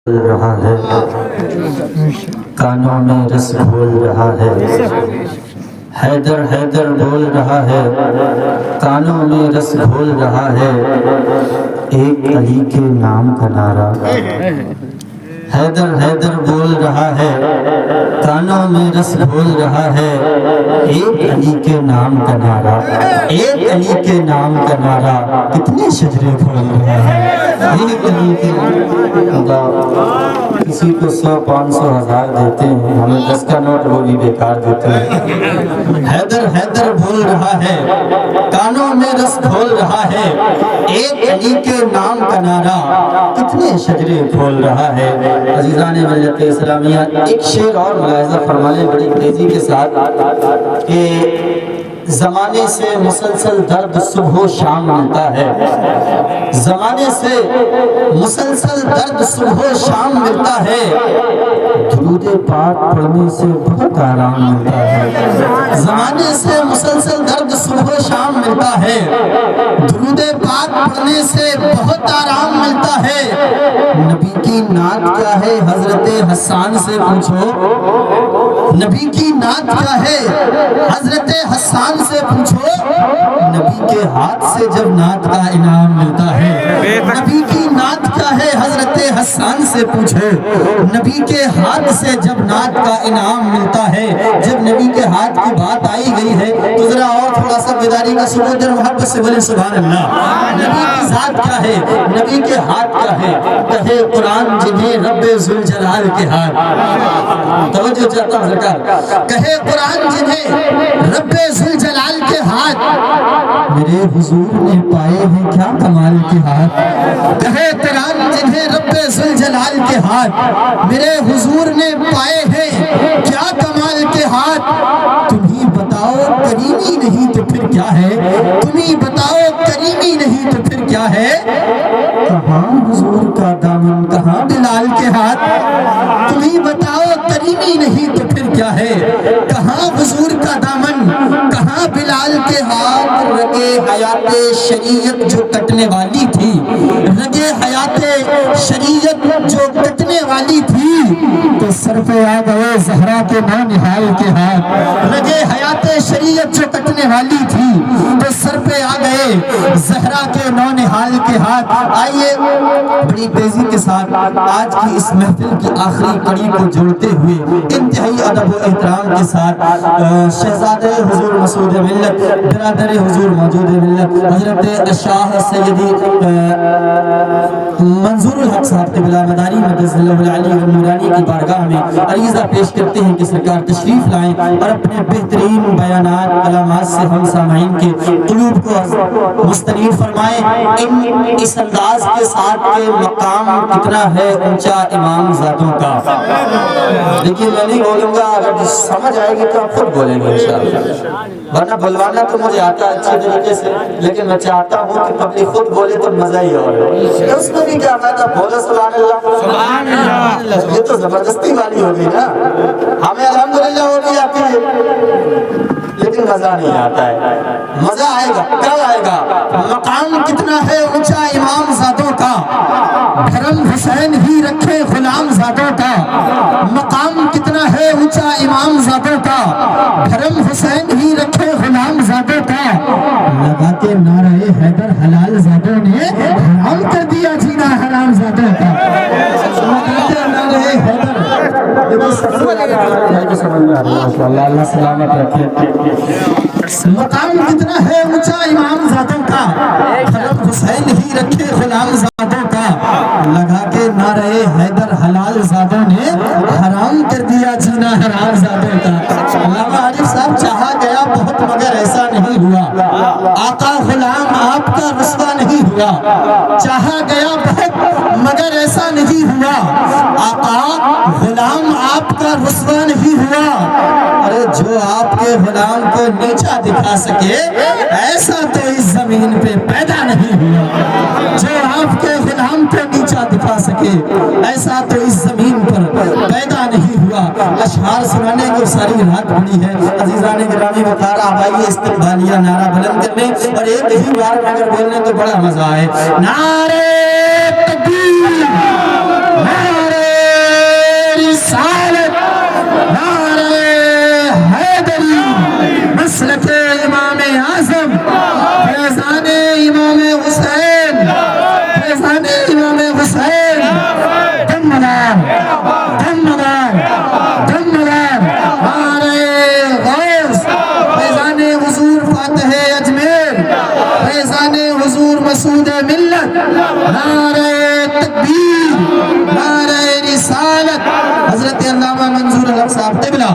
رہا ہے، کانوں میں رس گھول رہا ہے، حیدر حیدر بول رہا ہے، کانوں میں رس گھول رہا ہے، ایک علی کے نام کا نعرہ حیدر حیدر بول رہا ہے، کانوں میں رس گھول رہا ہے، ایک علی کے نام کا نعرہ، ایک علی کے نام کا نعرہ کتنے شجرے کھول رہا ہے، ایک علی کے کسی کو 100 500 1000 دیتے ہیں، ہمیں 10 کا نوٹ وہ بھی بیکار دیتے ہیں۔ حیدر حیدر بول رہا ہے، کانوں میں رس گھول رہا ہے، ایک علی کے نام کا نعرہ کتنے شجرے کھول رہا ہے۔ عزیزان ملت اسلامیہ، ایک شعر اور ملاحظہ فرما لیں بڑی تیزی کے ساتھ کہ زمانے سے مسلسل درد صبح و شام ملتا ہے، زمانے سے مسلسل درد صبح و شام ملتا ہے، درود پاک پڑھنے سے بہت آرام ملتا ہے، زمانے سے مسلسل درد صبح و شام ملتا ہے، درود پاک پڑھنے سے بہت آرام ملتا ہے۔ نبی کی نعت کیا ہے حضرت حسان سے پوچھو، نبی کی نعت کیا ہے حضرت حسان سے پوچھو، نبی کے ہاتھ سے جب نعت کا انعام ملتا ہے، نبی کی نعت کیا ہے حضرت حسان سے پوچھو، نبی کے ہاتھ سے جب نعت کا انعام ملتا ہے۔ جب نبی کے ہاتھ کی بات آئی گئی ہے تو ذرا اور تھوڑا سا بیداری کا ثبوت اور محبت سے بولے سبحان اللہ۔ نبی کی ذات کیا ہے، نبی کے ہاتھ کیا ہے، کہے قرآن جنہیں رب ذوالجلال کے ہاتھ، توجہ چاہتا ہوں سرکار، کہے قرآن جنہیں رب ذوالجلال کے ہاتھ، میرے حضور نے پائے ہیں کیا کمال کے ہاتھ، کہے قرآن جنہیں رب ذوالجلال کے ہاتھ، میرے حضور نے پائے ہیں کیا کمال کے ہاتھ۔ تم ہی بتاؤ کریمی نہیں تو پھر کیا ہے، تم ہی بتاؤ کریمی نہیں تو پھر کیا ہے، کہاں حضور کا دامن کہاں بلال کے ہاتھ، تم ہی بتاؤ کریمی نہیں تو پھر کیا ہے، کہاں حضور کا دامن کہاں بلال کے ہاتھ۔ رگے حیات شریعت جو کٹنے والی تھی، رگے حیات شریعت جو کٹنے والی تھی، تو سر پہ آ گئے زہرا کے نونہال کے ہاتھ، رگے حیات شریعت جو کٹنے والی تھی تو سر پہ آ گئے زہرا کے نونہال کے ہاتھ۔ آئیے بڑی تیزی کے ساتھ آج کی اس محفل کی آخری کڑی کو جوڑتے ہوئے انتہائی ادب و احترام کے ساتھ شہزادہ حضور مسعود ملت، برادر حضور موجود ملت، حضرت شاہ سیدی منظور الحق صاحب کے بلا مداری مدرس اللہ العلی والنورانی کی بارگاہ میں عریضہ پیش کرتے ہیں کہ سرکار تشریف لائیں اور اپنے بہترین بیانات کلمات سے ہم سامعین کے قلوب کو مستنیر فرمائیں۔ اس انداز کے ساتھ کہ مقام کتنا ہے اونچا امام زادوں کا۔ دیکھیے میں نہیں بولوں گا، اگر سمجھ آئے گی تو آپ خود بولیں گے انشاءاللہ، ورنہ بلوانا تو مجھے آتا ہے اچھے طریقے سے، لیکن میں چاہتا ہوں کہ پبلک خود بولے تو مزہ ہی اور ہے۔ اس میں بھی کیا فائدہ، بولو سبحان اللہ، سبحان اللہ، یہ تو زبردستی والی ہوگی نا، ہمیں الحمدللہ ہو بھی آتی ہے لیکن مزہ نہیں آتا ہے۔ مزہ آئے گا، کیا آئے گا، مقام کتنا ہے اونچا امام زادوں کا، بھرم حسین ہی رکھے غلام زادوں کا، مقام کتنا ہے اونچا امام زادوں کا، بھرم حسین ہی رکھے غلام زادوں کا، لگا کے نعرہ حیدر حلال زادوں نے حرام کر دیا جینا حرام زادوں کا، لگا کے نعرہ حیدر، اللہ سلامت رکھے۔ مقام کتنا ہے اونچا امام زادوں کا، بھرم حسین ہی رکھے غلام زادوں کا، لگا کے نعرہ حیدر حلال زادوں نے حرام کر دیا جینا حرام زادوں کا۔ علامہ عارف صاحب، چاہا گیا بہت مگر ایسا نہیں ہوا، آقا غلام آپ کا رسوا نہیں ہوا، چاہا گیا بہت مگر ایسا نہیں ہوا، آقا غلام آپ کا رسوا نہیں ہوا۔ ارے جو آپ کے غلام کو نیچا دکھا سکے ایسا تو اس زمین پہ پیدا نہیں ہوا، جو آپ کے غلام کو نیچا دکھا سکے ایسا تو اس زمین پر پیدا نہیں ہوا۔ اشعار سنانے کو ساری رات پڑی ہے، عزیزان گرامی وقار آبائی استقبالیہ نعرہ بلند کرنے اور ایک ہی بار اگر بولنے تو بڑا مزہ آئے۔ نعرہ تکبیر، نعرہ نعرہ تکبیر، نعرہ رسالت، حضرت علامہ منظور الحق صاحب قبلہ